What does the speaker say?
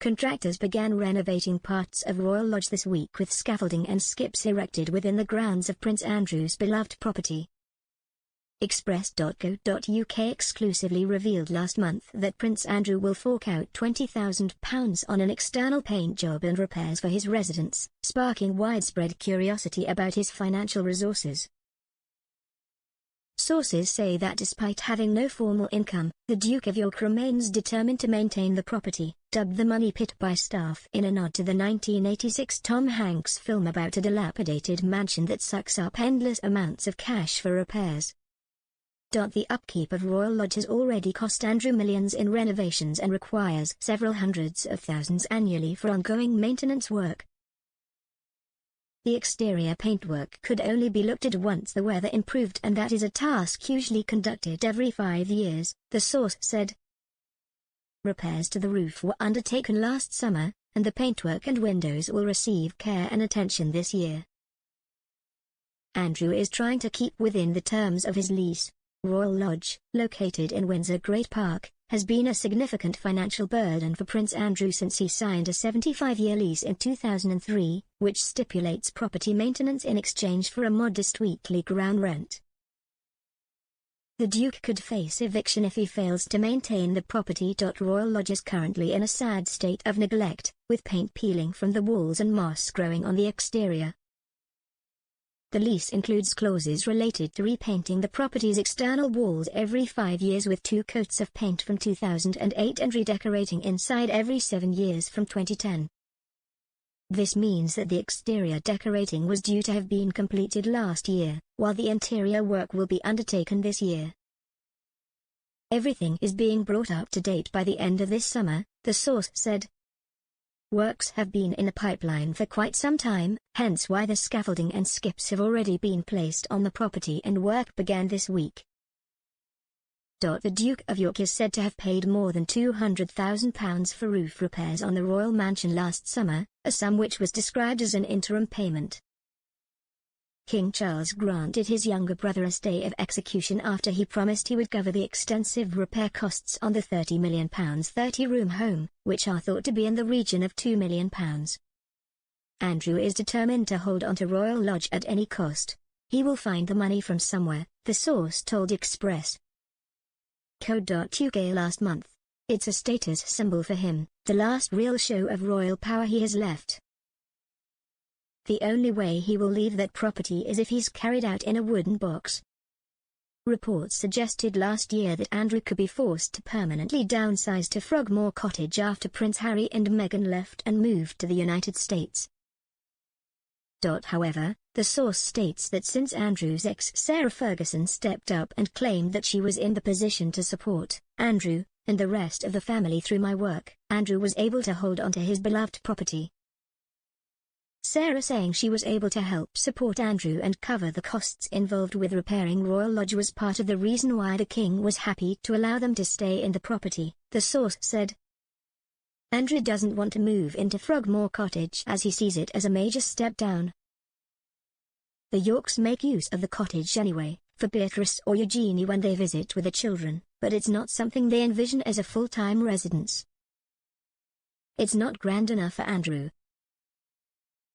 Contractors began renovating parts of Royal Lodge this week with scaffolding and skips erected within the grounds of Prince Andrew's beloved property. Express.co.uk exclusively revealed last month that Prince Andrew will fork out £20,000 on an external paint job and repairs for his residence, sparking widespread curiosity about his financial resources. Sources say that despite having no formal income, the Duke of York remains determined to maintain the property, dubbed the Money Pit by staff in a nod to the 1986 Tom Hanks film about a dilapidated mansion that sucks up endless amounts of cash for repairs. The upkeep of Royal Lodge has already cost Andrew millions in renovations and requires several hundreds of thousands annually for ongoing maintenance work. The exterior paintwork could only be looked at once the weather improved, and that is a task usually conducted every 5 years, the source said. Repairs to the roof were undertaken last summer, and the paintwork and windows will receive care and attention this year. Andrew is trying to keep within the terms of his lease. Royal Lodge, located in Windsor Great Park, has been a significant financial burden for Prince Andrew since he signed a 75-year lease in 2003, which stipulates property maintenance in exchange for a modest weekly ground rent. The Duke could face eviction if he fails to maintain the property. Royal Lodge is currently in a sad state of neglect, with paint peeling from the walls and moss growing on the exterior. The lease includes clauses related to repainting the property's external walls every 5 years with 2 coats of paint from 2008 and redecorating inside every 7 years from 2010. This means that the exterior decorating was due to have been completed last year, while the interior work will be undertaken this year. Everything is being brought up to date by the end of this summer, the source said. Works have been in the pipeline for quite some time, hence why the scaffolding and skips have already been placed on the property and work began this week. The Duke of York is said to have paid more than £200,000 for roof repairs on the royal mansion last summer, a sum which was described as an interim payment. King Charles granted his younger brother a stay of execution after he promised he would cover the extensive repair costs on the £30 million 30-room home, which are thought to be in the region of £2 million. Andrew is determined to hold on to Royal Lodge at any cost. He will find the money from somewhere, the source told Express.co.uk last month. It's a status symbol for him, the last real show of royal power he has left. The only way he will leave that property is if he's carried out in a wooden box. Reports suggested last year that Andrew could be forced to permanently downsize to Frogmore Cottage after Prince Harry and Meghan left and moved to the United States. However, the source states that since Andrew's ex Sarah Ferguson stepped up and claimed that she was in the position to support Andrew and the rest of the family through my work, Andrew was able to hold on to his beloved property. Sarah saying she was able to help support Andrew and cover the costs involved with repairing Royal Lodge was part of the reason why the king was happy to allow them to stay in the property, the source said. Andrew doesn't want to move into Frogmore Cottage as he sees it as a major step down. The Yorks make use of the cottage anyway, for Beatrice or Eugenie when they visit with the children, but it's not something they envision as a full-time residence. It's not grand enough for Andrew,